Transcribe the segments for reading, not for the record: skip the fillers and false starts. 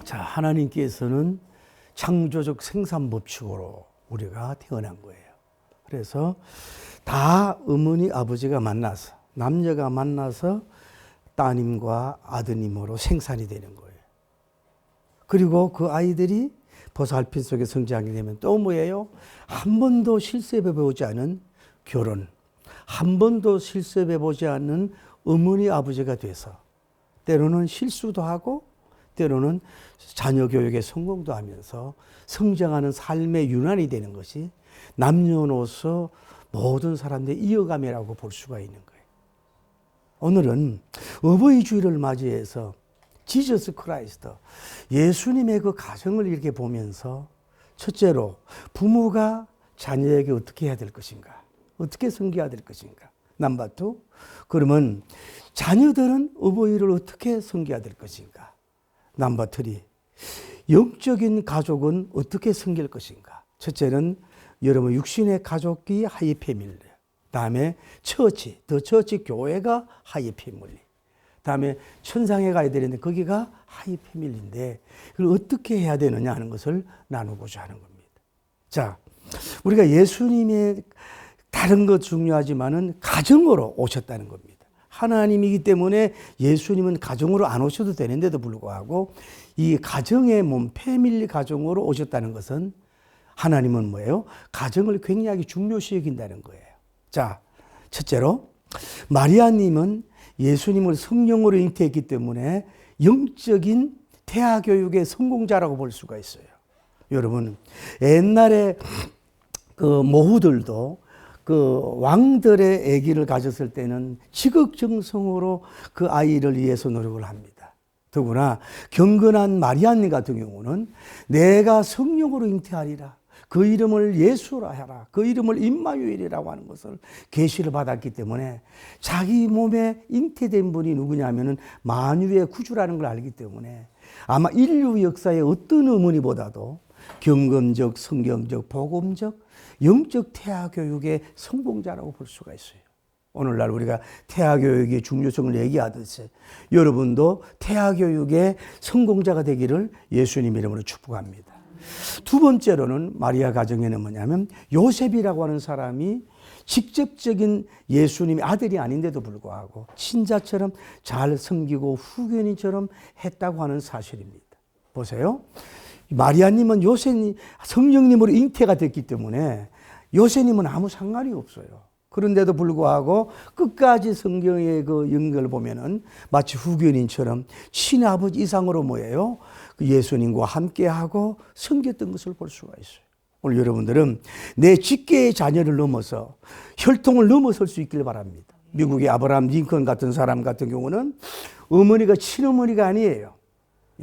자, 하나님께서는 창조적 생산 법칙으로 우리가 태어난 거예요. 그래서 다 어머니 아버지가 만나서, 남녀가 만나서 따님과 아드님으로 생산이 되는 거예요. 그리고 그 아이들이 보살핌 속에 성장이 되면 또 뭐예요? 한 번도 실습해보지 않은 결혼, 한 번도 실습해보지 않은 어머니 아버지가 돼서 때로는 실수도 하고 때로는 자녀 교육에 성공도 하면서 성장하는 삶의 윤환이 되는 것이 남녀노소 모든 사람들의 이어감이라고 볼 수가 있는 거예요. 오늘은 어버이 주일을 맞이해서 지저스 크라이스트, 예수님의 그 가정을 이렇게 보면서 첫째로 부모가 자녀에게 어떻게 해야 될 것인가, 어떻게 섬겨야 될 것인가. 넘버 투, 그러면 자녀들은 어버이를 어떻게 섬겨야 될 것인가. 넘버 쓰리, 영적인 가족은 어떻게 섬길 것인가. 첫째는 여러분 육신의 가족이 하이 패밀리, 다음에 처치, 더 처치 교회가 하이 패밀리, 다음에 천상에 가야 되는데 거기가 하이 패밀리인데 그걸 어떻게 해야 되느냐 하는 것을 나누고자 하는 겁니다. 자, 우리가 예수님의 다른 것 중요하지만은 가정으로 오셨다는 겁니다. 하나님이기 때문에 예수님은 가정으로 안 오셔도 되는데도 불구하고 이 가정의 몸, 패밀리 가정으로 오셨다는 것은 하나님은 뭐예요? 가정을 굉장히 중요시 여긴다는 거예요. 자, 첫째로 마리아님은 예수님을 성령으로 잉태했기 때문에 영적인 태아 교육의 성공자라고 볼 수가 있어요. 여러분, 옛날에 그 모후들도 그 왕들의 아기를 가졌을 때는 지극정성으로 그 아이를 위해서 노력을 합니다. 더구나 경건한 마리아님 같은 경우는 내가 성령으로 잉태하리라, 그 이름을 예수라 하라, 그 이름을 임마누엘이라고 하는 것을 계시를 받았기 때문에 자기 몸에 잉태된 분이 누구냐면은 만유의 구주라는 걸 알기 때문에 아마 인류 역사의 어떤 어머니보다도 경건적, 성경적, 복음적, 영적 태아 교육의 성공자라고 볼 수가 있어요. 오늘날 우리가 태아 교육의 중요성을 얘기하듯이 여러분도 태아 교육의 성공자가 되기를 예수님 이름으로 축복합니다. 두 번째로는 마리아 가정에는 뭐냐면 요셉이라고 하는 사람이 직접적인 예수님의 아들이 아닌데도 불구하고 친자처럼 잘 섬기고 후견인처럼 했다고 하는 사실입니다. 보세요. 마리아님은 요셉님, 성령님으로 잉태가 됐기 때문에 요셉님은 아무 상관이 없어요. 그런데도 불구하고 끝까지 성경의 그 연결을 보면은 마치 후견인처럼 친아버지 이상으로 뭐예요? 예수님과 함께하고 섬겼던 것을 볼 수가 있어요. 오늘 여러분들은 내 직계의 자녀를 넘어서 혈통을 넘어설 수 있길 바랍니다. 미국의 아브라함 링컨 같은 사람 같은 경우는 어머니가 친어머니가 아니에요.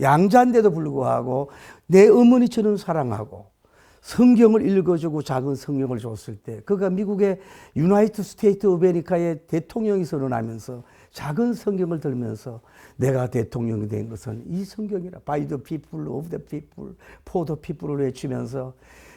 양자인데도 불구하고 내 어머니처럼 사랑하고 성경을 읽어주고 작은 성경을 줬을 때 그가 미국의 유나이티드 스테이트 오브 아메리카의 대통령이 선언하면서 작은 성경을 들면서 내가 대통령이 된 것은 이 성경이라, by the people, of the people, for the people을 외치면서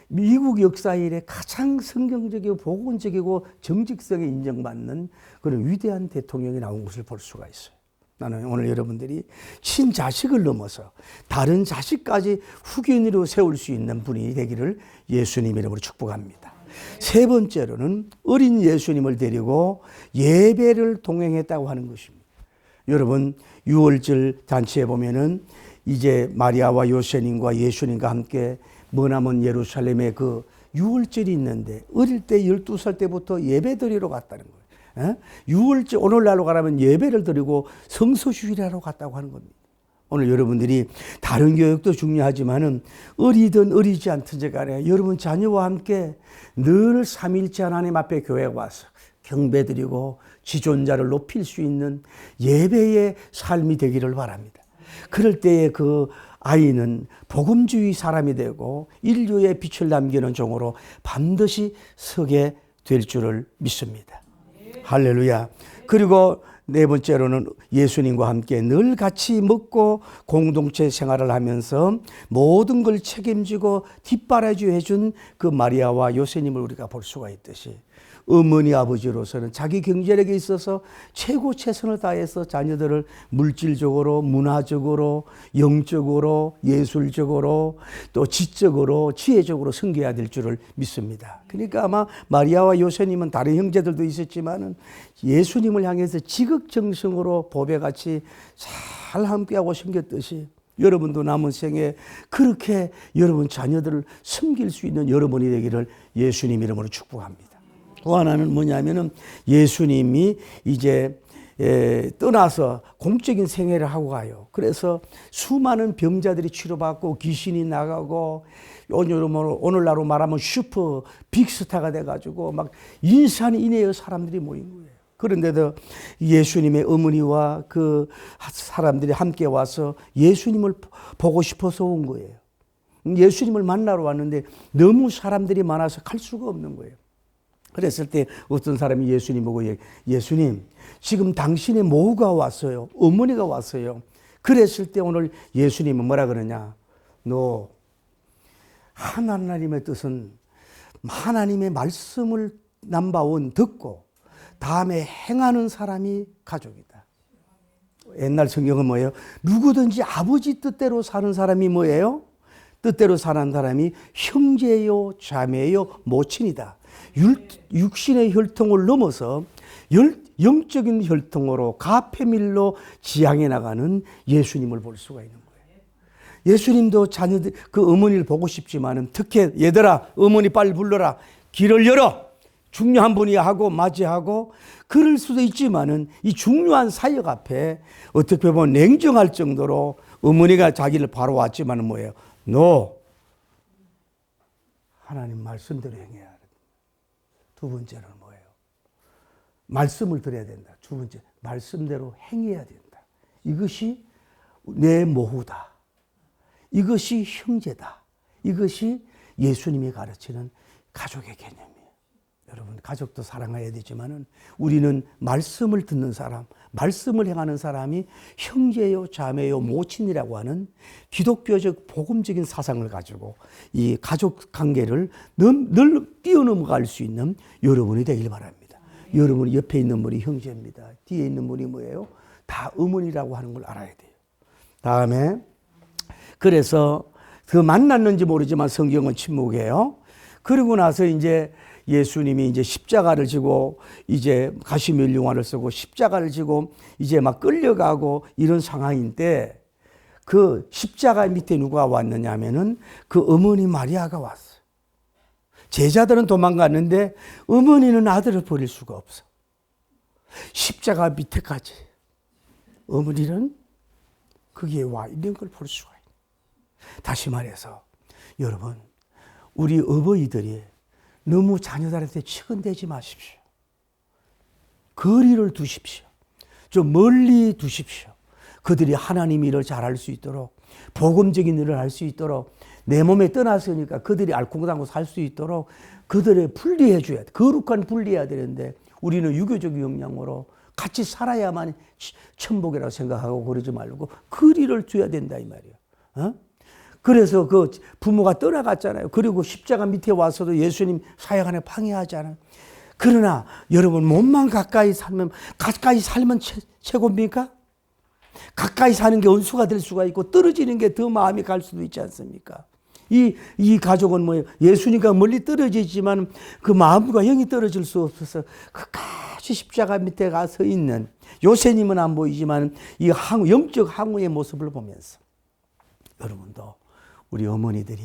미국 역사에 이래 가장 성경적이고 복음적이고 정직성에 인정받는 그런 위대한 대통령이 나온 것을 볼 수가 있어요. 나는 오늘 여러분들이 친자식을 넘어서 다른 자식까지 후견으로 세울 수 있는 분이 되기를 예수님 이름으로 축복합니다. 세 번째로는 어린 예수님을 데리고 예배를 동행했다고 하는 것입니다. 여러분, 유월절 잔치에 보면은 이제 마리아와 요셉님과 예수님과 함께 머나먼 예루살렘에 그 유월절이 있는데 어릴 때 12살 때부터 예배 드리러 갔다는 거예요. 유월절 오늘날로 가라면 예배를 드리고 성소주일하러 갔다고 하는 겁니다. 오늘 여러분들이 다른 교육도 중요하지만은 어리든 어리지 않든지 간에 여러분 자녀와 함께 늘 삼일째 하나님 앞에 교회에 와서 경배드리고 지존자를 높일 수 있는 예배의 삶이 되기를 바랍니다. 그럴 때에 그 아이는 복음주의 사람이 되고 인류의 빛을 남기는 종으로 반드시 서게 될 줄을 믿습니다. 할렐루야. 그리고 네 번째로는 예수님과 함께 늘 같이 먹고 공동체 생활을 하면서 모든 걸 책임지고 뒷바라지 해준 그 마리아와 요셉님을 우리가 볼 수가 있듯이 어머니 아버지로서는 자기 경제력에 있어서 최고 최선을 다해서 자녀들을 물질적으로, 문화적으로, 영적으로, 예술적으로, 또 지적으로, 지혜적으로 섬겨야 될 줄을 믿습니다. 그러니까 아마 마리아와 요셉님은 다른 형제들도 있었지만은 예수님을 향해서 지극정성으로 보배같이 잘 함께하고 섬겼듯이 여러분도 남은 생에 그렇게 여러분 자녀들을 섬길 수 있는 여러분이 되기를 예수님 이름으로 축복합니다. 또 하나는 뭐냐면은 예수님이 이제 떠나서 공적인 생애를 하고 가요. 그래서 수많은 병자들이 치료받고 귀신이 나가고 오늘날로 말하면 슈퍼 빅스타가 돼가지고 막 인산인해의 사람들이 모인 거예요. 그런데도 예수님의 어머니와 그 사람들이 함께 와서 예수님을 보고 싶어서 온 거예요. 예수님을 만나러 왔는데 너무 사람들이 많아서 갈 수가 없는 거예요. 그랬을 때 어떤 사람이 예수님 보고 예수님 지금 당신의 모우가 왔어요. 어머니가 왔어요. 그랬을 때 오늘 예수님은 뭐라 그러냐. 너 하나님의 뜻은 하나님의 말씀을 남바온 듣고 다음에 행하는 사람이 가족이다. 옛날 성경은 뭐예요? 누구든지 아버지 뜻대로 사는 사람이 뭐예요? 뜻대로 사는 사람이 형제요, 자매요, 모친이다. 육신의 혈통을 넘어서 영적인 혈통으로 가페밀로 지향해 나가는 예수님을 볼 수가 있는 거예요. 예수님도 자녀들 그 어머니를 보고 싶지만은 특히 얘들아 어머니 빨리 불러라. 길을 열어. 중요한 분이 하고 맞이하고 그럴 수도 있지만은 이 중요한 사역 앞에 어떻게 보면 냉정할 정도로 어머니가 자기를 바로 왔지만은 뭐예요? 너 하나님 말씀대로 행해야 돼. 두 번째는 뭐예요? 말씀을 들어야 된다. 두 번째 말씀대로 행해야 된다. 이것이 내 모후다. 이것이 형제다. 이것이 예수님이 가르치는 가족의 개념이에요. 여러분 가족도 사랑해야 되지만은 우리는 말씀을 듣는 사람, 말씀을 행하는 사람이 형제요, 자매요, 모친이라고 하는 기독교적 복음적인 사상을 가지고 이 가족 관계를 늘 뛰어넘어갈 수 있는 여러분이 되길 바랍니다. 여러분 옆에 있는 분이 형제입니다. 뒤에 있는 분이 뭐예요? 다 어머니라고 하는 걸 알아야 돼요. 다음에 그래서 그 만났는지 모르지만 성경은 침묵이에요. 그러고 나서 이제 예수님이 이제 십자가를 지고 이제 가시면류관을 쓰고 십자가를 지고 이제 막 끌려가고 이런 상황인데 그 십자가 밑에 누가 왔느냐 하면은 그 어머니 마리아가 왔어요. 제자들은 도망갔는데 어머니는 아들을 버릴 수가 없어. 십자가 밑에까지 어머니는 거기에 와 있는 걸 볼 수가 있어요. 다시 말해서 여러분 우리 어버이들이 너무 자녀들한테 치근대지 마십시오. 거리를 두십시오. 좀 멀리 두십시오. 그들이 하나님 일을 잘할 수 있도록 복음적인 일을 할 수 있도록 내 몸에 떠났으니까 그들이 알콩달콩 살 수 있도록 그들을 분리해 줘야 돼. 거룩한 분리해야 되는데 우리는 유교적 역량으로 같이 살아야만 천복이라고 생각하고 그러지 말고 거리를 둬야 된다 이 말이에요. 어? 그래서 그 부모가 떠나갔잖아요. 그리고 십자가 밑에 와서도 예수님 사역 안에 방해하잖아요. 그러나 여러분 몸만 가까이 살면 최고입니까? 가까이 사는 게 원수가 될 수가 있고 떨어지는 게 더 마음이 갈 수도 있지 않습니까? 이 가족은 뭐예요? 예수님과 멀리 떨어지지만 그 마음과 영이 떨어질 수 없어서 끝까지 십자가 밑에 가서 있는 요새님은 안 보이지만 이 영적 항우의 모습을 보면서 여러분도 우리 어머니들이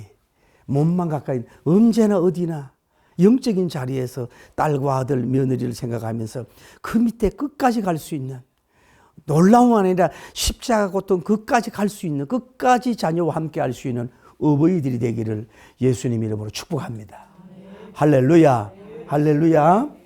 몸만 가까이 언제나 어디나 영적인 자리에서 딸과 아들, 며느리를 생각하면서 그 밑에 끝까지 갈 수 있는 놀라운 아니라 십자가 고통 끝까지 갈 수 있는 끝까지 자녀와 함께 할 수 있는 어버이들이 되기를 예수님 이름으로 축복합니다. 할렐루야, 할렐루야.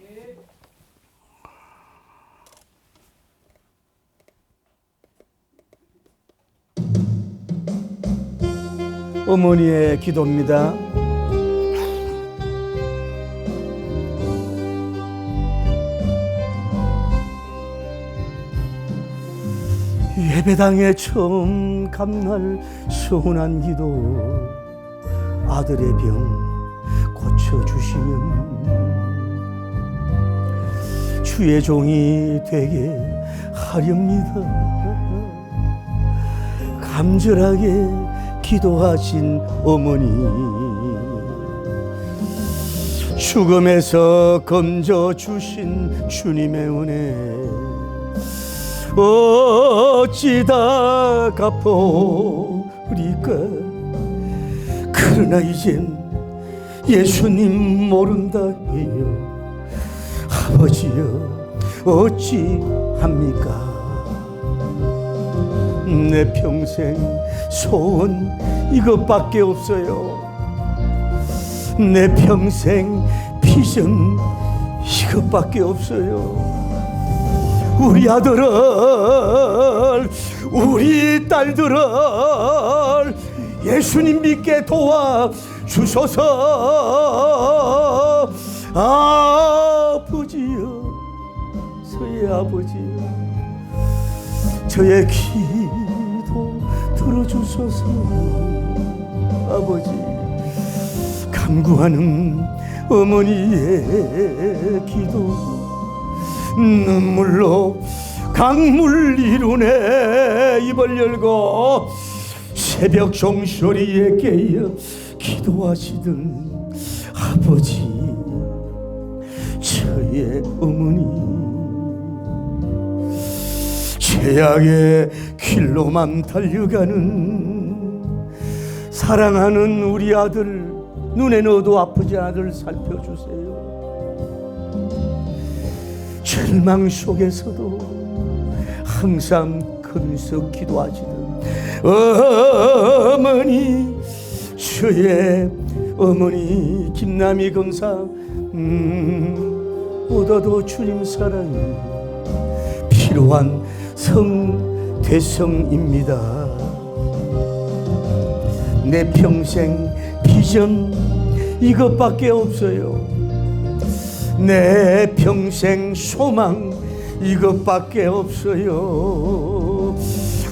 어머니의 기도입니다. 예배당에 처음 감날 서운한 기도 아들의 병 고쳐주시면 주의 종이 되게 하렵니다. 간절하게 기도하신 어머니, 죽음에서 건져주신 주님의 은혜 어찌 다 갚으리까. 그러나 이젠 예수님 모른다 해요. 아버지여 어찌 합니까? 내 평생 소원 이것밖에 없어요. 내 평생 비전 이것밖에 없어요. 우리 아들을, 우리 딸들을 예수님 믿게 도와주소서. 아버지여, 저의 아버지여, 저의 기도 들어주소서. 아버지, 간구하는 어머니의 기도 눈물로 강물 이루네. 입을 열고 새벽 종소리에 깨어 기도하시던 아버지, 저의 어머니, 죄악의 길로만 달려가는 사랑하는 우리 아들, 눈에 넣어도 아프지 않은 아들 살펴주세요. 절망 속에서도 항상 금석 기도하시던 어머니, 저의 어머니 김남희 검사, 보다도 주님 사랑이 필요한 성대성입니다. 내 평생 비전 이것밖에 없어요. 내 평생 소망 이것밖에 없어요.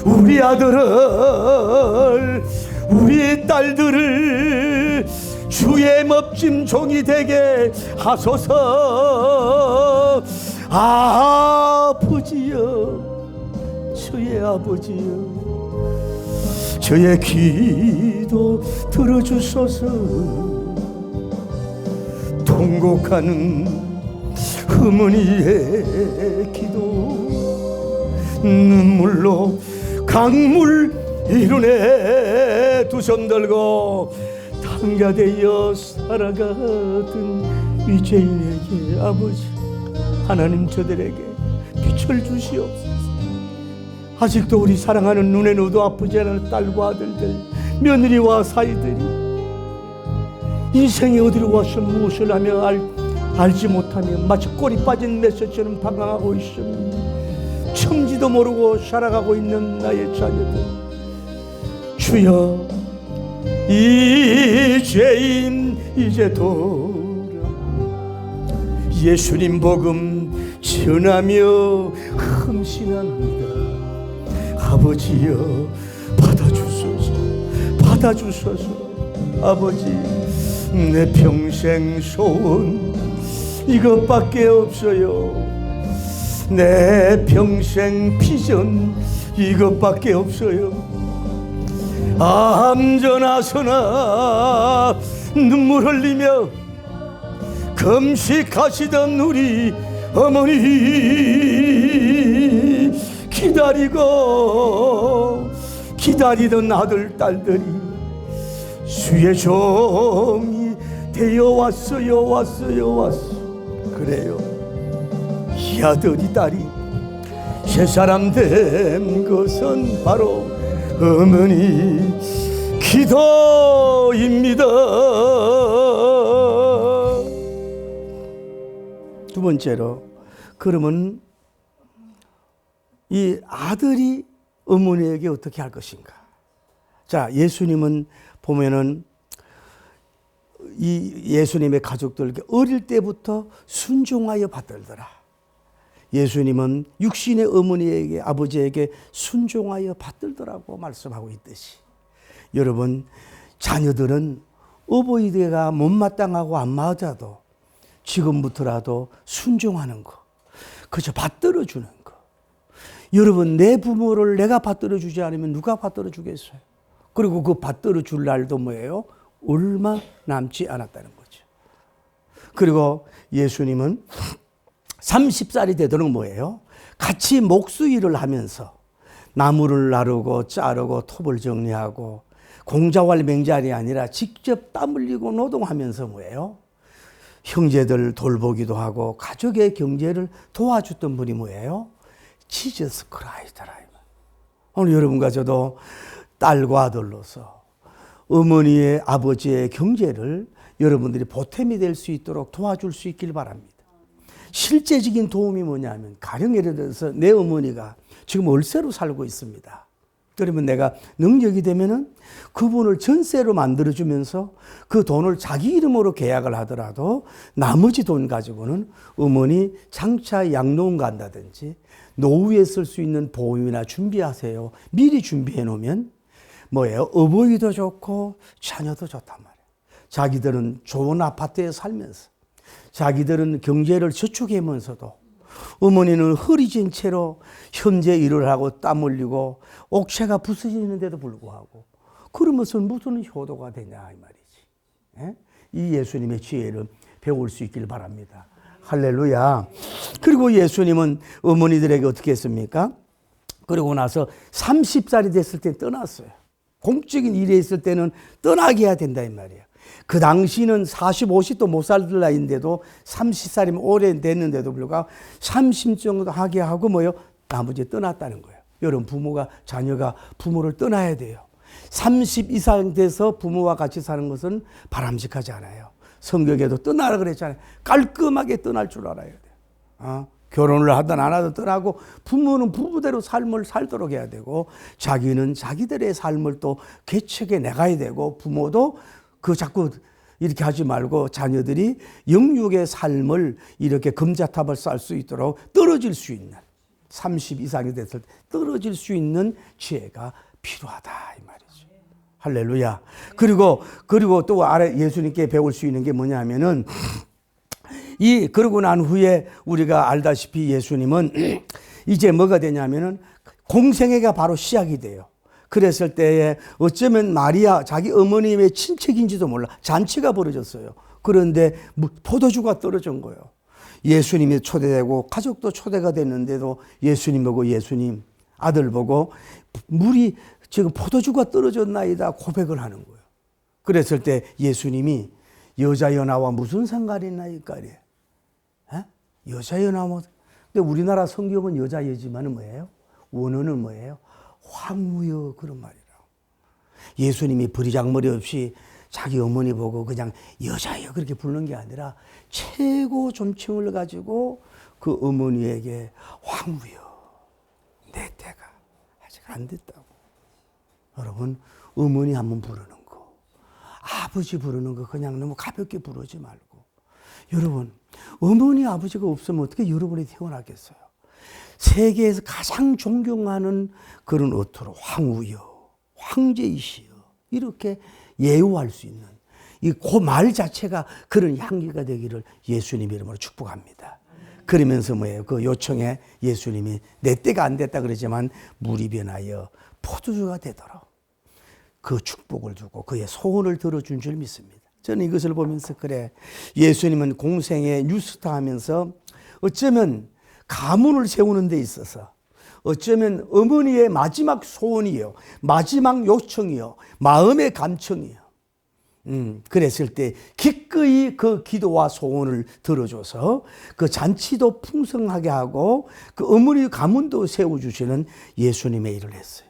우리 아들을, 우리 딸들을 주의 멋진 종이 되게 하소서. 아버지여, 저의 아버지여, 저의 기도 들어주소서. 통곡하는 어머니의 기도 눈물로 강물 이루네. 두 손 들고 당가되어 살아가던 이 죄인에게 아버지 하나님, 저들에게 빛을 주시옵소서. 아직도 우리 사랑하는 눈에 넣어도 아프지 않은 딸과 아들들, 며느리와 사위들이 인생이 어디로 와서 무엇을 하며 알지 못하며 마치 꼴이 빠진 메시처럼 방황하고 있습니다. 첨지도 모르고 살아가고 있는 나의 자녀들, 주여 이 죄인 이제 돌아 예수님 복음 전하며 흠신합니다. 아버지여 받아주소서, 받아주소서. 아버지, 내 평생 소원 이것밖에 없어요. 내 평생 비전 이것밖에 없어요. 암전하서나 눈물 흘리며 금식하시던 우리 어머니, 기다리던 아들, 딸들이 주의 종이 되어 왔어요. 그래요. 이 아들이 딸이 새 사람 된 것은 바로 어머니 기도입니다. 두 번째로, 그러면 이 아들이 어머니에게 어떻게 할 것인가? 자, 예수님은 보면은 이 예수님의 가족들에게 어릴 때부터 순종하여 받들더라. 예수님은 육신의 어머니에게, 아버지에게 순종하여 받들더라고 말씀하고 있듯이, 여러분, 자녀들은 어버이대가 못마땅하고 안 맞아도 지금부터라도 순종하는 거, 그저 받들어 주는 거. 여러분, 내 부모를 내가 받들어 주지 않으면 누가 받들어 주겠어요? 그리고 그 받들어 줄 날도 뭐예요? 얼마 남지 않았다는 거죠. 그리고 예수님은 30살이 되도록 뭐예요? 같이 목수일을 하면서 나무를 나르고 자르고 톱을 정리하고 공자왈 맹자리 아니라 직접 땀 흘리고 노동하면서 뭐예요? 형제들 돌보기도 하고 가족의 경제를 도와줬던 분이 뭐예요? 지저스 크라이스트라. 오늘 여러분과 저도 딸과 아들로서 어머니의 아버지의 경제를 여러분들이 보탬이 될 수 있도록 도와줄 수 있길 바랍니다. 실제적인 도움이 뭐냐면 가령 예를 들어서 내 어머니가 지금 월세로 살고 있습니다. 그러면 내가 능력이 되면은 그분을 전세로 만들어주면서 그 돈을 자기 이름으로 계약을 하더라도 나머지 돈 가지고는 어머니 장차 양로원 간다든지 노후에 쓸 수 있는 보험이나 준비하세요. 미리 준비해 놓으면 뭐예요? 어버이도 좋고 자녀도 좋단 말이에요. 자기들은 좋은 아파트에 살면서 자기들은 경제를 저축하면서도 어머니는 허리진 채로 현재 일을 하고 땀 흘리고 옥체가 부서지는데도 불구하고 그러면서 무슨 효도가 되냐 이 말이지. 예? 이 예수님의 지혜를 배울 수 있길 바랍니다. 할렐루야. 그리고 예수님은 어머니들에게 어떻게 했습니까? 그러고 나서 30살이 됐을 때 떠났어요. 공적인 일에 있을 때는 떠나게 해야 된다 이 말이에요. 그 당시는 40, 50도 못 살 나이인데도 30살이면 오래 됐는데도 불구하고 30 정도 하게 하고 뭐요? 나머지 떠났다는 거예요. 여러분 부모가 자녀가 부모를 떠나야 돼요. 30 이상 돼서 부모와 같이 사는 것은 바람직하지 않아요. 성경에도 떠나라 그랬잖아요. 깔끔하게 떠날 줄 알아야 돼요. 결혼을 하든 안 하든 떠나고 부모는 부부대로 삶을 살도록 해야 되고 자기는 자기들의 삶을 또 개척해 나가야 되고 부모도 그 자꾸 이렇게 하지 말고 자녀들이 영육의 삶을 이렇게 금자탑을 쌓을 수 있도록 떨어질 수 있는 30 이상이 됐을 때 떨어질 수 있는 지혜가 필요하다 이 말이죠. 할렐루야. 그리고 또 아래 예수님께 배울 수 있는 게 뭐냐면은 그러고 난 후에 우리가 알다시피 예수님은 이제 뭐가 되냐면은 공생애가 바로 시작이 돼요. 그랬을 때에 어쩌면 마리아 자기 어머님의 친척인지도 몰라 잔치가 벌어졌어요. 그런데 포도주가 떨어진 거예요. 예수님이 초대되고 가족도 초대가 됐는데도 예수님 보고 예수님 아들 보고 물이 지금 포도주가 떨어졌나이다 고백을 하는 거예요. 그랬을 때 예수님이 여자여 나와 무슨 상관이 있나이까 그래. 여자여 나와. 근데 우리나라 성경은 여자여지만은 뭐예요? 원어는 뭐예요? 황후여 그런 말이라고. 예수님이 버리장머리 없이 자기 어머니 보고 그냥 여자여 그렇게 부르는 게 아니라 최고 존칭을 가지고 그 어머니에게 황후여 내 때가 아직 안 됐다고. 여러분 어머니 한번 부르는 거 아버지 부르는 거 그냥 너무 가볍게 부르지 말고 여러분 어머니 아버지가 없으면 어떻게 여러분이 태어나겠어요? 세계에서 가장 존경하는 그런 어투로 황후여, 황제이시여 이렇게 예우할 수 있는 그 말 자체가 그런 향기가 되기를 예수님 이름으로 축복합니다. 그러면서 뭐예요? 그 요청에 예수님이 내 때가 안 됐다 그러지만 물이 변하여 포도주가 되도록 그 축복을 주고 그의 소원을 들어준 줄 믿습니다. 저는 이것을 보면서 그래 예수님은 공생의 뉴스타 하면서 어쩌면 가문을 세우는 데 있어서 어쩌면 어머니의 마지막 소원이요 마지막 요청이요 마음의 감청이요 그랬을 때 기꺼이 그 기도와 소원을 들어줘서 그 잔치도 풍성하게 하고 그 어머니 가문도 세워주시는 예수님의 일을 했어요.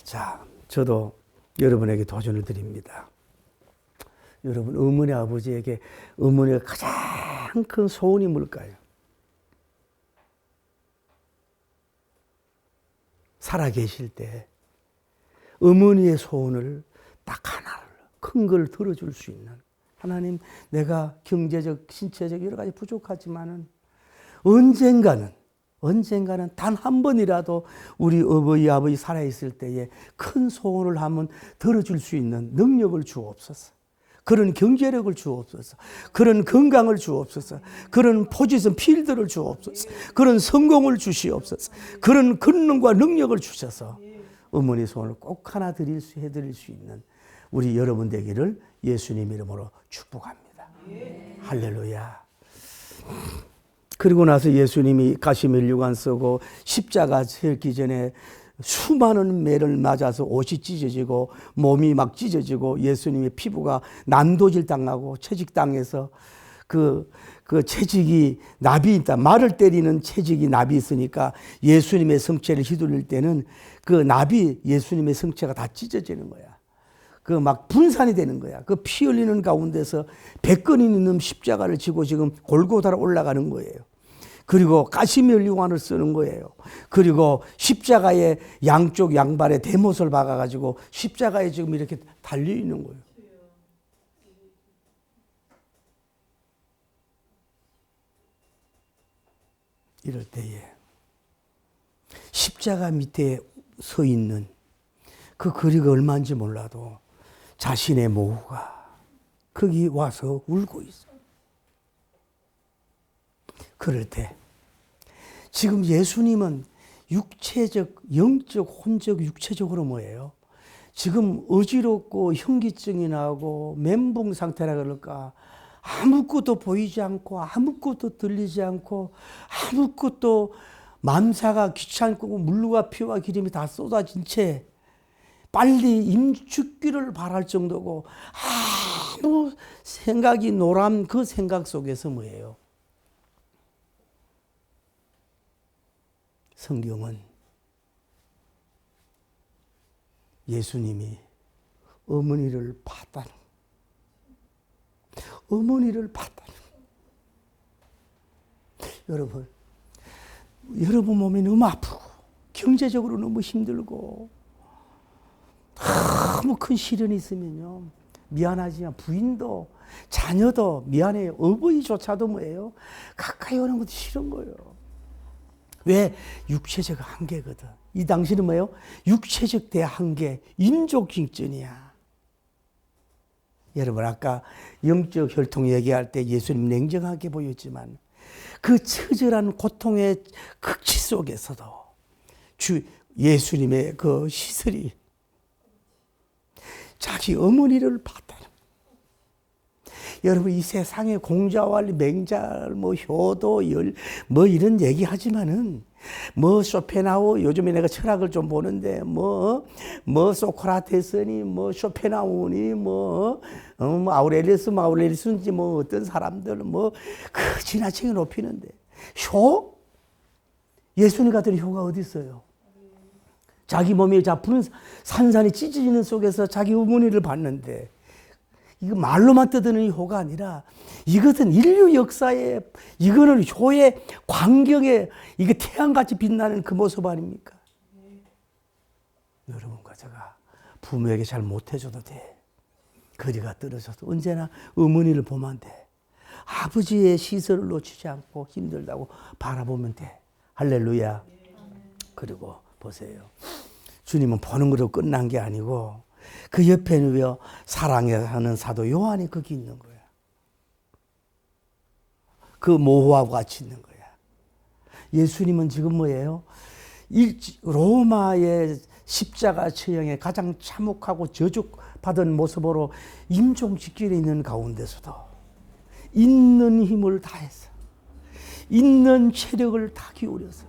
자, 저도 여러분에게 도전을 드립니다. 여러분 어머니 아버지에게 어머니가 가장 큰 소원이 뭘까요? 살아계실 때 어머니의 소원을 딱 하나를 큰 걸 들어줄 수 있는 하나님 내가 경제적 신체적 여러 가지 부족하지만은 언젠가는 단 한 번이라도 우리 어버이 아버지 살아있을 때에 큰 소원을 한번 들어줄 수 있는 능력을 주옵소서. 그런 경제력을 주옵소서. 그런 건강을 주옵소서. 그런 포지션 필드를 주옵소서. 그런 성공을 주시옵소서. 그런 권능과 능력을 주셔서 어머니 소원을 꼭 하나 해드릴 수 있는 우리 여러분 되기를 예수님 이름으로 축복합니다. 할렐루야. 그리고 나서 예수님이 가시면류관 쓰고 십자가 지기 전에 수많은 매를 맞아서 옷이 찢어지고 몸이 막 찢어지고 예수님의 피부가 난도질 당하고 채직당해서 그 채직이 납이 있다. 말을 때리는 채직이 납이 있으니까 예수님의 성체를 휘둘릴 때는 그 납이 예수님의 성체가 다 찢어지는 거야. 그 막 분산이 되는 거야. 그 피 흘리는 가운데서 100건이 있는 십자가를 지고 지금 골고다로 올라가는 거예요. 그리고 가시면류관을 쓰는 거예요. 그리고 십자가의 양쪽 양발에 대못을 박아가지고 십자가에 지금 이렇게 달려 있는 거예요. 이럴 때에 십자가 밑에 서 있는 그 거리가 얼마인지 몰라도 자신의 모후가 거기 와서 울고 있어. 그럴 때 지금 예수님은 육체적, 영적, 혼적, 육체적으로 뭐예요? 지금 어지럽고 현기증이 나고 멘붕 상태라 그럴까? 아무것도 보이지 않고 아무것도 들리지 않고 아무것도 맘사가 귀찮고 물과 피와 기름이 다 쏟아진 채 빨리 죽기를 바랄 정도고 아무 생각이 노란 그 생각 속에서 뭐예요? 성경은 예수님이 어머니를 봤다는, 어머니를 봤다는. 여러분 몸이 너무 아프고 경제적으로 너무 힘들고 너무 큰 시련이 있으면요, 미안하지만 부인도 자녀도 미안해요. 어버이조차도 뭐예요? 가까이 오는 것도 싫은 거예요. 왜? 육체적 한계거든. 이 당시는 뭐예요? 육체적 대한계, 인족 직전이야. 여러분 아까 영적 혈통 얘기할 때 예수님 냉정하게 보였지만 그 처절한 고통의 극치 속에서도 예수님의 그 시설이 자기 어머니를 봤다는. 여러분 이 세상에 공자왈, 맹자, 뭐 효도, 뭐 이런 얘기하지만은 뭐 쇼펜하우, 요즘에 내가 철학을 좀 보는데 뭐 소크라테스니 뭐 쇼펜하우니 뭐 아우렐리우스인지 뭐 어떤 사람들 뭐 그 지나치게 높이는데 효? 예수님 같은 효가 어디 있어요? 자기 몸이 자푸는 산산이 찢어지는 속에서 자기 어머니를 봤는데 이거 말로만 떠드는 효가 아니라 이것은 인류 역사에 이거는 효의 광경에 이게 태양같이 빛나는 그 모습 아닙니까? 여러분과 제가 부모에게 잘 못해줘도 돼. 거리가 떨어져도 언제나 어머니를 보면 돼. 아버지의 시설을 놓치지 않고 힘들다고 바라보면 돼. 할렐루야. 그리고 보세요. 주님은 보는 것으로 끝난 게 아니고 그 옆에는 왜 사랑하는 사도 요한이 거기 있는 거야. 그 모호하고 같이 있는 거야. 예수님은 지금 뭐예요? 로마의 십자가 처형에 가장 참혹하고 저주받은 모습으로 임종 직전에 있는 가운데서도 있는 힘을 다해서 있는 체력을 다 기울여서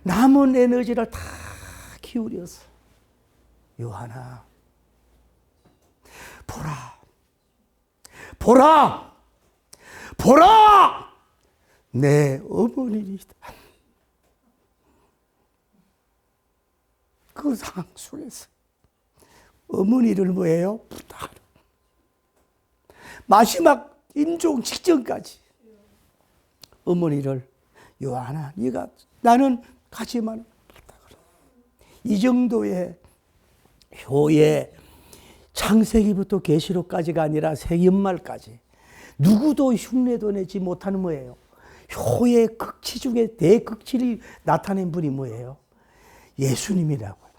남은 에너지를 다 기울여서 요한아 보라 내 어머니이다. 그 상황 속에서 어머니를 뭐예요? 부탁하라. 마지막 임종 직전까지 어머니를 요한아 네가 나는 가지만 부탁하라. 이 정도의 효의 창세기부터 계시록까지가 아니라 세기말까지 누구도 흉내도 내지 못하는 뭐예요? 효의 극치 중에 대극치를 나타낸 분이 뭐예요? 예수님이라고요.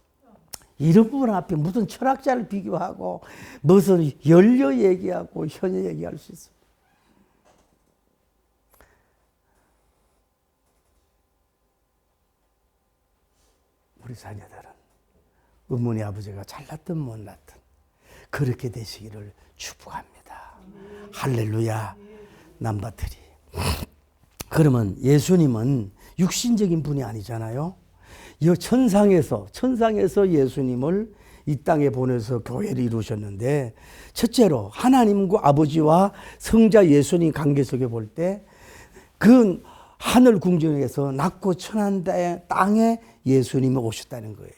이런 부분 앞에 무슨 철학자를 비교하고 무슨 연려 얘기하고 현여 얘기할 수 있습니다. 우리 자녀들은 어머니 아버지가 잘났든 못났든 그렇게 되시기를 축복합니다. 할렐루야. 남바트리. 그러면 예수님은 육신적인 분이 아니잖아요. 천상에서 예수님을 이 땅에 보내서 교회를 이루셨는데, 첫째로 하나님과 아버지와 성자 예수님 관계 속에 볼 때 그 하늘 궁전에서 낮고 천한 땅에 예수님이 오셨다는 거예요.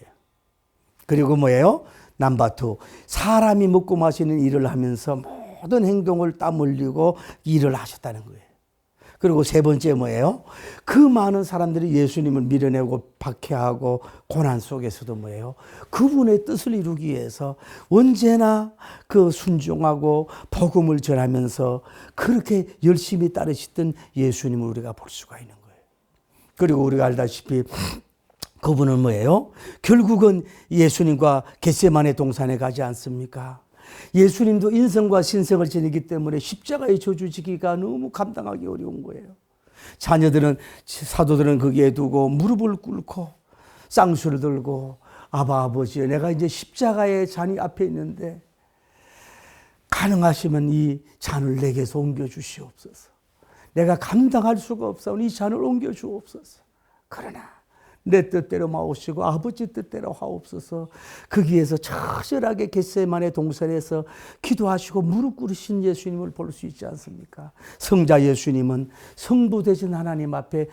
그리고 뭐예요? 넘버 2, 사람이 먹고 마시는 일을 하면서 모든 행동을 땀 흘리고 일을 하셨다는 거예요. 그리고 세 번째 뭐예요? 그 많은 사람들이 예수님을 밀어내고 박해하고 고난 속에서도 뭐예요? 그분의 뜻을 이루기 위해서 언제나 그 순종하고 복음을 전하면서 그렇게 열심히 따르시던 예수님을 우리가 볼 수가 있는 거예요. 그리고 우리가 알다시피 그분은 뭐예요? 결국은 예수님과 겟세마네 동산에 가지 않습니까? 예수님도 인성과 신성을 지니기 때문에 십자가의 저주 지기가 너무 감당하기 어려운 거예요. 자녀들은, 사도들은 거기에 두고 무릎을 꿇고 쌍수를 들고, 아버지, 내가 이제 십자가의 잔이 앞에 있는데 가능하시면 이 잔을 내게서 옮겨주시옵소서. 내가 감당할 수가 없사오니 이 잔을 옮겨주옵소서. 그러나 내 뜻대로 마오시고 아버지 뜻대로 하옵소서. 거기에서 처절하게 겟세마네 동산에서 기도하시고 무릎 꿇으신 예수님을 볼 수 있지 않습니까? 성자 예수님은 성부 되신 하나님 앞에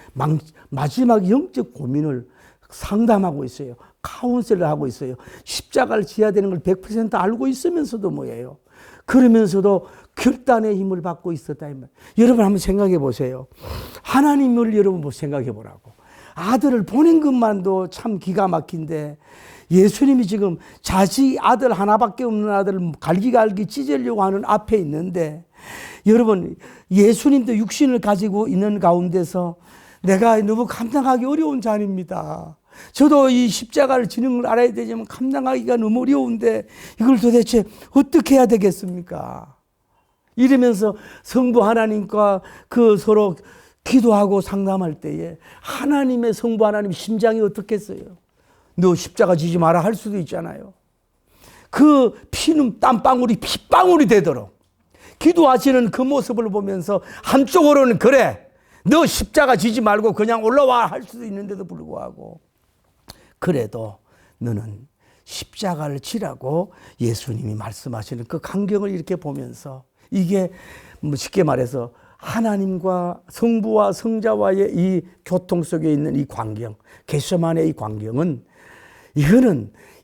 마지막 영적 고민을 상담하고 있어요. 카운셀을 하고 있어요. 십자가를 지어야 되는 걸 100% 알고 있으면서도 뭐예요? 그러면서도 결단의 힘을 받고 있었다. 여러분 한번 생각해 보세요. 하나님을 여러분 생각해 보라고. 아들을 보낸 것만도 참 기가 막힌데, 예수님이 지금 자식 아들 하나밖에 없는 아들을 갈기갈기 찢으려고 하는 앞에 있는데, 여러분 예수님도 육신을 가지고 있는 가운데서 내가 너무 감당하기 어려운 잔입니다. 저도 이 십자가를 지는 걸 알아야 되지만 감당하기가 너무 어려운데 이걸 도대체 어떻게 해야 되겠습니까? 이러면서 성부 하나님과 그 서로 기도하고 상담할 때에 하나님의 성부 하나님 심장이 어떻겠어요? 너 십자가 지지 마라 할 수도 있잖아요. 그 피는 땀방울이 핏방울이 되도록 기도하시는 그 모습을 보면서 한쪽으로는 그래, 너 십자가 지지 말고 그냥 올라와 할 수도 있는데도 불구하고, 그래도 너는 십자가를 지라고 예수님이 말씀하시는 그 광경을 이렇게 보면서, 이게 쉽게 말해서 하나님과 성부와 성자와의 이 교통 속에 있는 이 광경, 겟세마네의 이 광경은,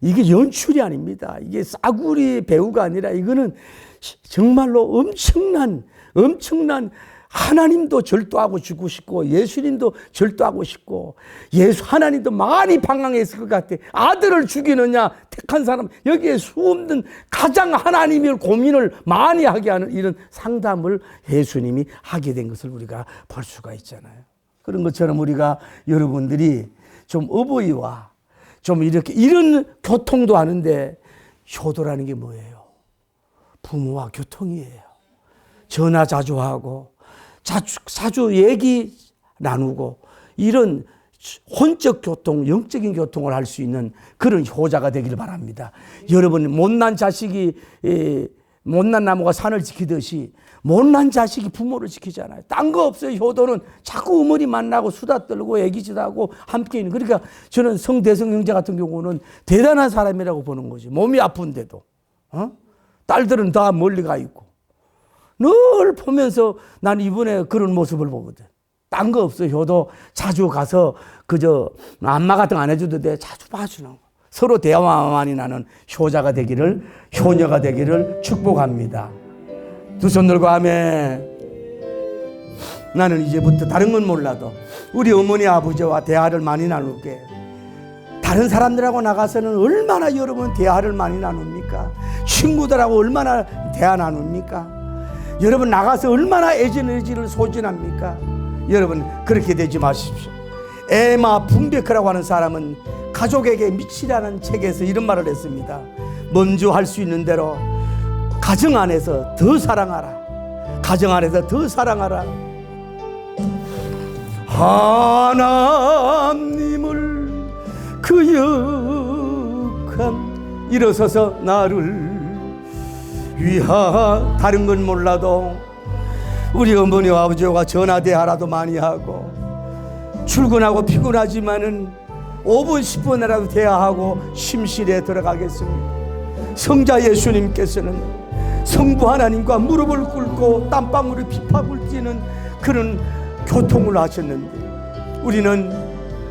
이게 연출이 아닙니다. 이게 싸구리 배우가 아니라 이거는 정말로 엄청난 하나님도 절도하고 죽고 싶고 예수님도 절도하고 싶고, 하나님도 많이 방황했을 것 같아. 아들을 죽이느냐 택한 사람, 여기에 수없는 가장 하나님의 고민을 많이 하게 하는 이런 상담을 예수님이 하게 된 것을 우리가 볼 수가 있잖아요. 그런 것처럼 우리가 여러분들이 좀 어버이와 좀 이렇게 이런 교통도 하는데, 효도라는 게 뭐예요? 부모와 교통이에요. 전화 자주 하고 자주 얘기 나누고, 이런 혼적 교통, 영적인 교통을 할 수 있는 그런 효자가 되길 바랍니다. 여러분, 못난 자식이 못난 나무가 산을 지키듯이 못난 자식이 부모를 지키잖아요. 딴 거 없어요. 효도는 자꾸 어머니 만나고 수다 떨고 애기짓하고 함께 있는. 그러니까 저는 성대성 형제 같은 경우는 대단한 사람이라고 보는 거지. 몸이 아픈데도 딸들은 다 멀리 가 있고 늘 보면서 난 이번에 그런 모습을 보거든. 딴 거 없어. 효도 자주 가서 그저 안마 같은 거 안 해줘도 돼. 자주 봐주는 거. 서로 대화가 많이 나는 효자가 되기를, 효녀가 되기를 축복합니다. 두 손 들고 아멘. 나는 이제부터 다른 건 몰라도 우리 어머니 아버지와 대화를 많이 나눌게. 다른 사람들하고 나가서는 얼마나 여러분 대화를 많이 나눕니까? 친구들하고 얼마나 대화 나눕니까? 여러분 나가서 얼마나 애지를 소진합니까? 여러분 그렇게 되지 마십시오. 에마 붕베크라고 하는 사람은 가족에게 미치라는 책에서 이런 말을 했습니다. 먼저 할 수 있는 대로 가정 안에서 더 사랑하라. 가정 안에서 더 사랑하라. 하나님을 그 역한 일어서서 나를 위하. 다른 건 몰라도 우리 어머니와 아버지와 전화대화라도 많이 하고, 출근하고 피곤하지만은 5분 10분이라도 대화하고 심실에 들어가겠습니다. 성자 예수님께서는 성부 하나님과 무릎을 꿇고 땀방울이 피파굴 뛰는 그런 교통을 하셨는데, 우리는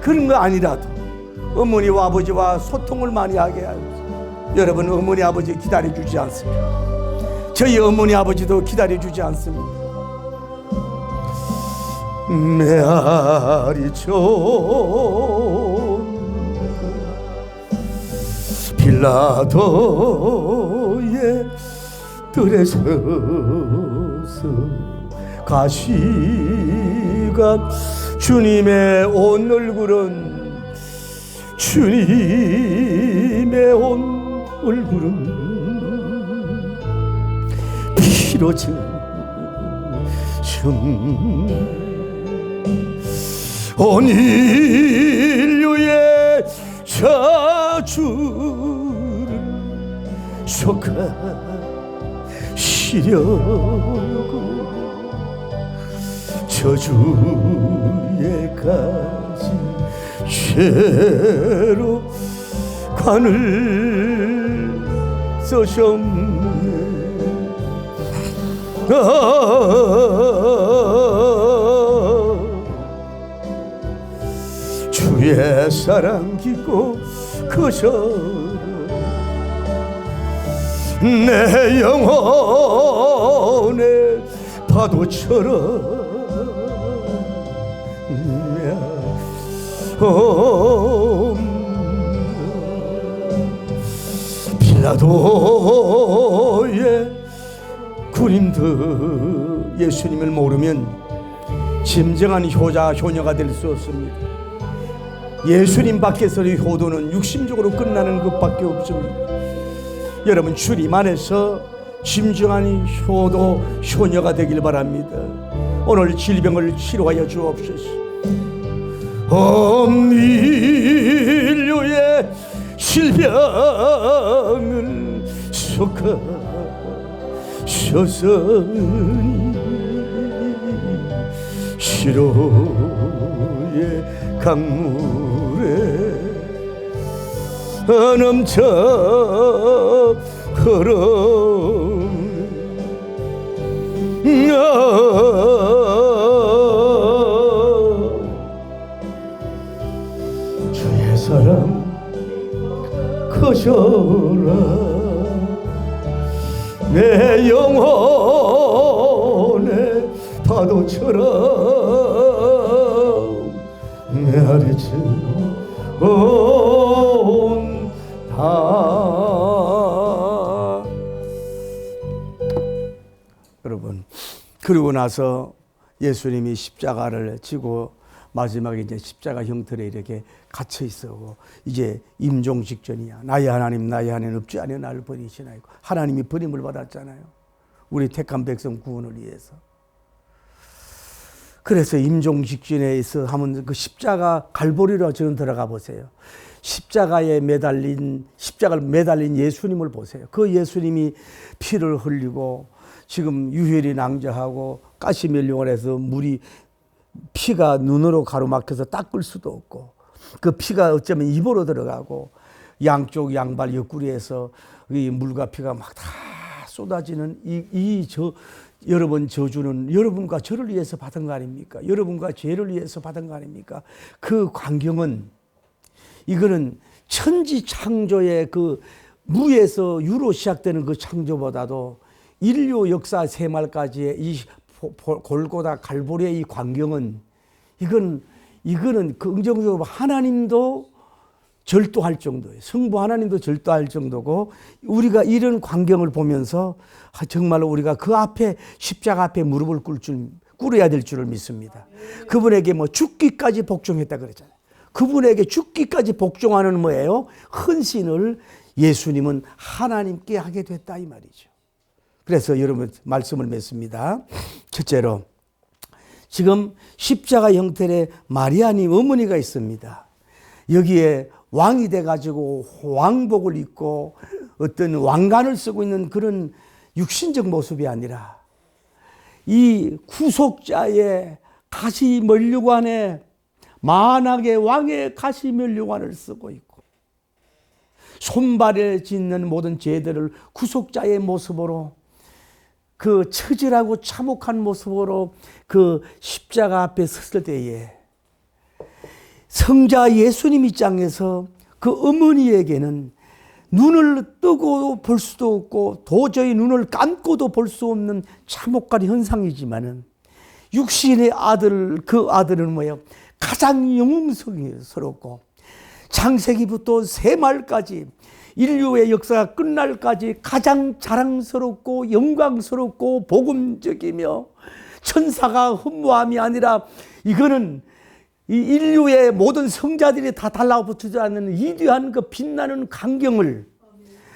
그런 거 아니라도 어머니와 아버지와 소통을 많이 하게 하죠. 여러분, 어머니 아버지 기다려주지 않습니다. 저희 어머니 아버지도 기다려주지 않습니다. 메아리 촌 빌라도의 뜰에 서서 가시가 주님의 온 얼굴은, 주님의 온 얼굴은 피로 온 인류의 저주를 속하시려고 저주의 가지 죄로 관을 써셨네. 주의 사랑 깊고 크셔 내 영혼의 파도처럼 빌라도의 군인들 예수님을 모르면 진정한 효자 효녀가 될 수 없습니다. 예수님 밖에서의 효도는 육심적으로 끝나는 것밖에 없습니다. 여러분, 주님 안에서 진정한 효도 효녀가 되길 바랍니다. 오늘 질병을 치료하여 주옵소서. 온 인류의 질병을 속하셨으니 시로의 강물에 넘쳐 흐르는 주의 사랑 커져라 내 영혼의 파도처럼 메아리쳐 온다. 여러분, 그러고 나서 예수님이 십자가를 지고 마지막에 이제 십자가 형틀에 이렇게 갇혀 있어고, 이제 임종 직전이야. 나의 하나님 나의 하나님 없지 않으 나를 버리시나이고. 하나님이 버림을 받았잖아요. 우리 택한 백성 구원을 위해서. 그래서 임종 직전에 있어 하면 그 십자가 갈보리로 저는 들어가 보세요. 십자가를 매달린 예수님을 보세요. 그 예수님이 피를 흘리고 지금 유혈이 낭자하고 가시면령을 해서 피가 눈으로 가로막혀서 닦을 수도 없고, 그 피가 어쩌면 입으로 들어가고, 양쪽 양발 옆구리에서 이 물과 피가 막 다 쏟아지는 여러분 저주는 여러분과 저를 위해서 받은 거 아닙니까? 여러분과 죄를 위해서 받은 거 아닙니까? 그 광경은, 이거는 천지 창조의 그 무에서 유로 시작되는 그 창조보다도 인류 역사 세말까지의 이 골고다 갈보리의 이 광경은, 이거는 긍정적으로 하나님도 절도할 정도예요. 성부 하나님도 절도할 정도고, 우리가 이런 광경을 보면서 정말로 우리가 그 앞에 십자가 앞에 무릎을 꿇을 줄 꾸려야 될 줄을 믿습니다. 그분에게 뭐 죽기까지 복종했다 그러잖아요. 그분에게 죽기까지 복종하는 뭐예요? 헌신을 예수님은 하나님께 하게 됐다 이 말이죠. 그래서 여러분 말씀을 맺습니다. 첫째로 지금 십자가 형태의 마리아님 어머니가 있습니다. 여기에 왕이 돼가지고 왕복을 입고 어떤 왕관을 쓰고 있는 그런 육신적 모습이 아니라 이 구속자의 가시 면류관에 만악의 왕의 가시 면류관을 쓰고 있고 손발에 짓는 모든 죄들을 구속자의 모습으로 그 처절하고 참혹한 모습으로 그 십자가 앞에 섰을 때에 성자 예수님 입장에서 그 어머니에게는 눈을 뜨고 볼 수도 없고 도저히 눈을 감고도 볼 수 없는 참혹한 현상이지만은 육신의 아들, 그 아들은 뭐예요? 가장 영웅스럽고 창세기부터 새말까지 인류의 역사가 끝날까지 가장 자랑스럽고 영광스럽고 복음적이며 천사가 흠모함이 아니라 이거는 이 인류의 모든 성자들이 다 달라붙지 않는 위대한 그 빛나는 광경을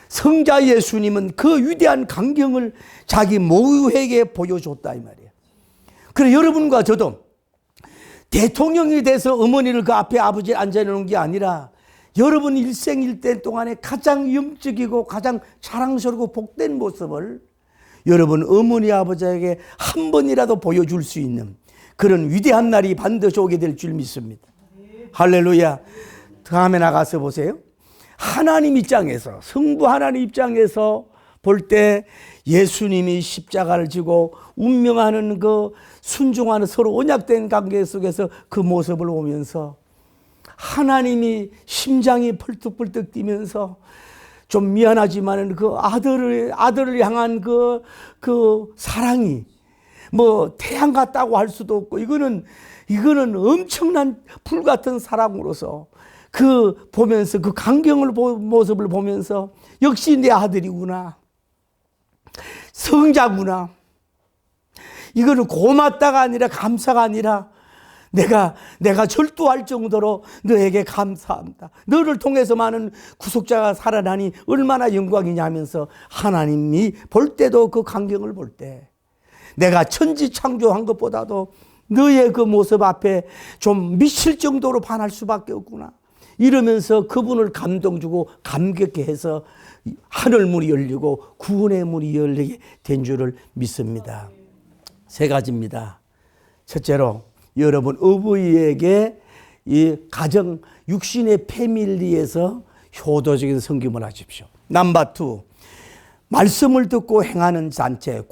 성자 예수님은 그 위대한 광경을 자기 모유에게 보여줬다 이 말이에요. 그래 여러분과 저도 대통령이 돼서 어머니를 그 앞에 아버지에 앉아놓은 게 아니라 여러분 일생 일대 동안에 가장 영적이고 가장 자랑스럽고 복된 모습을 여러분 어머니 아버지에게 한 번이라도 보여줄 수 있는 그런 위대한 날이 반드시 오게 될 줄 믿습니다. 할렐루야. 다음에 나가서 보세요. 하나님 입장에서 성부 하나님 입장에서 볼 때 예수님이 십자가를 지고 운명하는 그 순종하는 서로 언약된 관계 속에서 그 모습을 보면서 하나님이 심장이 펄떡펄떡 뛰면서 좀 미안하지만 그 아들을 향한 그 사랑이 뭐 태양 같다고 할 수도 없고 이거는 엄청난 불 같은 사랑으로서 그 보면서 그 광경을 모습을 보면서 역시 내 아들이구나. 성자구나. 이거는 고맙다가 아니라 감사가 아니라 내가 절도할 정도로 너에게 감사합니다. 너를 통해서 많은 구속자가 살아나니 얼마나 영광이냐 하면서 하나님이 볼 때도 그 광경을 볼 때 내가 천지 창조한 것보다도 너의 그 모습 앞에 좀 미칠 정도로 반할 수밖에 없구나. 이러면서 그분을 감동 주고 감격해 해서 하늘 문이 열리고 구원의 문이 열리게 된 줄을 믿습니다. 세 가지입니다. 첫째로 여러분 어버이에게 이 가정 육신의 패밀리에서 효도적인 섬김을 하십시오. 넘버 2. 말씀을 듣고 행하는 단체,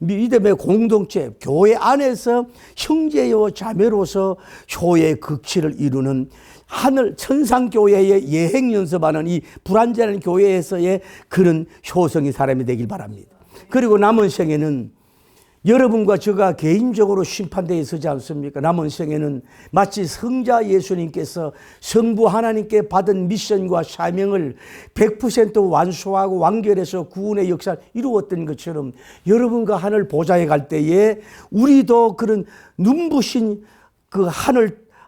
믿음의 공동체, 교회 안에서 형제요 자매로서 효의 극치를 이루는 하늘 천상교회의 예행 연습하는 이 불완전한 교회에서의 그런 효성의 사람이 되길 바랍니다. 그리고 남은 생에는 여러분과 제가 개인적으로 심판대에 서지 않습니까? 남은 생에는 마치 성자 예수님께서 성부 하나님께 받은 미션과 사명을 100% 완수하고 완결해서 구원의 역사를 이루었던 것처럼 여러분과 하늘 보좌에 갈 때에 우리도 그런 눈부신 그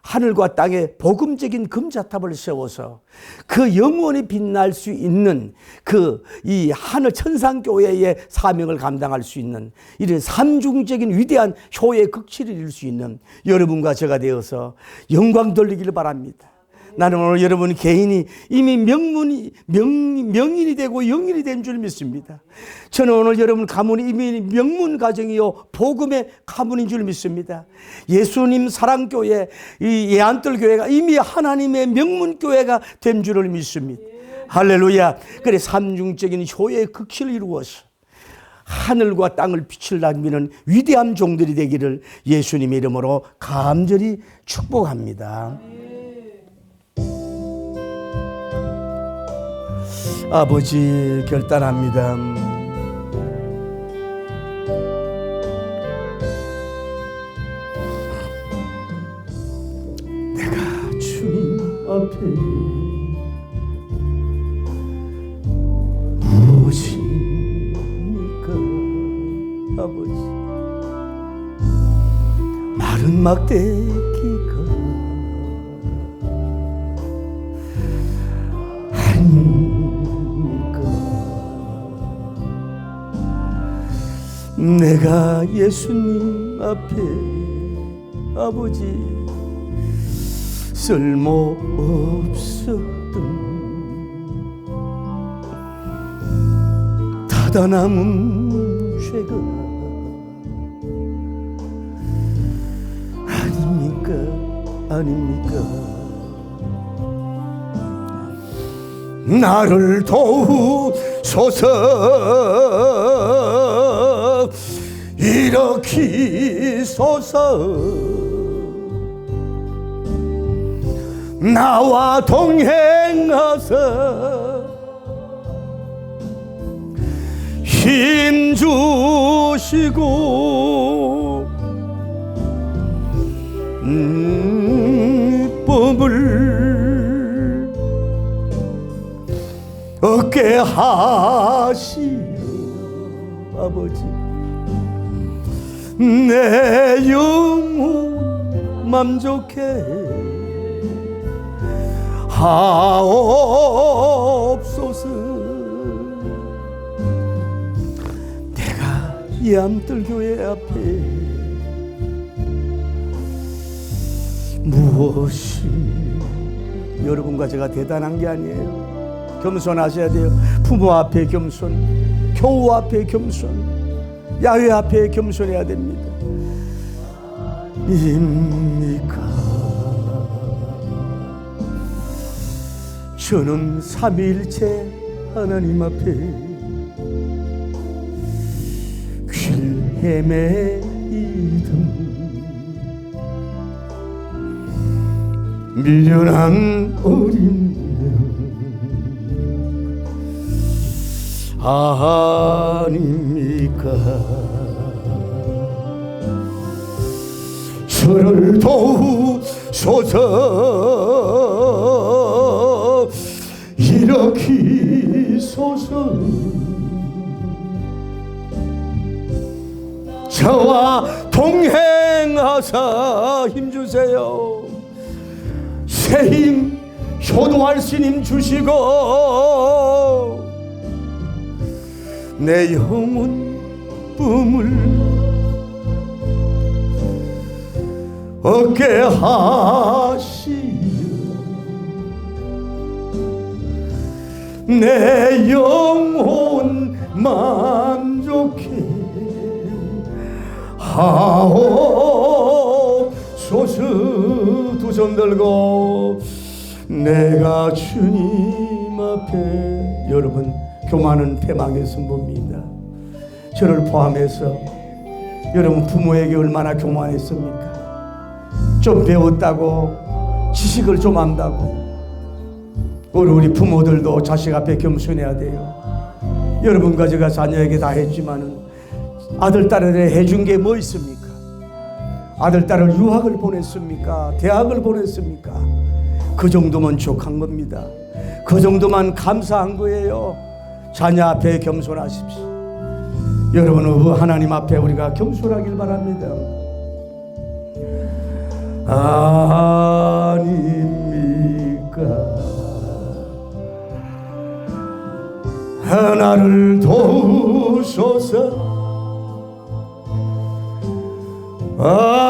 하늘과 땅에 복음적인 금자탑을 세워서 그 영원히 빛날 수 있는 그 이 하늘 천상교회의 사명을 감당할 수 있는 이런 삼중적인 위대한 효의 극치를 이룰 수 있는 여러분과 제가 되어서 영광 돌리기를 바랍니다. 나는 오늘 여러분 개인이 이미 명인이 되고 영인이 된 줄 믿습니다. 저는 오늘 여러분 가문이 이미 명문 가정이요 복음의 가문인 줄 믿습니다. 예수님 사랑교회 이 예안뜰교회가 이미 하나님의 명문교회가 된 줄을 믿습니다. 할렐루야. 그래 삼중적인 효의 극치를 이루어서 하늘과 땅을 빛을 남기는 위대한 종들이 되기를 예수님의 이름으로 간절히 축복합니다. 아버지 결단합니다. 내가 주님 앞에 무엇입니까 아버지. 막대기가 아닌가. 내가 예수님 앞에 아버지 쓸모없었던 다 남은 죄가 아닙니까? 아닙니까? 나를 도우소서 일으키소서 나와 동행하사 힘 주시고 법을 얻게 하시오. 아버지 내 영혼 만족해 하옵소서. 이 암들교회 앞에 무엇이 여러분과 제가 대단한 게 아니에요. 겸손하셔야 돼요. 부모 앞에 겸손, 교우 앞에 겸손, 야훼 앞에 겸손해야 됩니다. 입니까? 저는 삼위일체 하나님 앞에 헤매이던 미련한 어린 양 아닙니까? 저를 도우소서 일으키소서. 저와 동행하사 힘주세요. 새 힘, 효도할 수 힘 주시고 내 영혼 뿜을 얻게 하시오. 내 영혼 만족해 하옵소서. 두 손 들고 내가 주님 앞에, 여러분 교만은 패망의 선보입니다. 저를 포함해서 여러분 부모에게 얼마나 교만했습니까? 좀 배웠다고, 지식을 좀 안다고. 우리 부모들도 자식 앞에 겸손해야 돼요. 여러분과 제가 자녀에게 다 했지만은 아들, 딸에게 해준 게 뭐 있습니까? 아들, 딸을 유학을 보냈습니까? 대학을 보냈습니까? 그 정도면 족한 겁니다. 그 정도만 감사한 거예요. 자녀 앞에 겸손하십시오. 여러분, 하나님 앞에 우리가 겸손하길 바랍니다. 아닙니까? 나를 도우소서.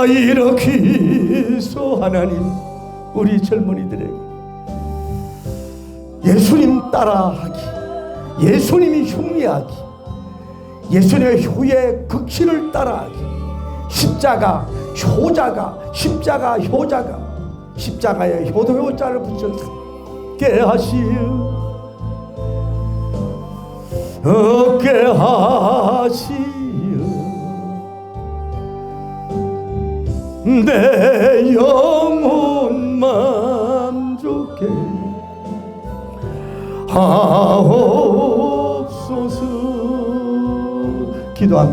일으키소. 하나님, 우리 젊은이들에게 예수님 따라하기, 예수님이 흉내하기, 예수님의 효의 극치를 따라하기, 십자가 효자가 십자가에 효자를 붙였게 하시오. 얻게 하시오. 내 영혼 만족해 하옵소서. 기도합니다.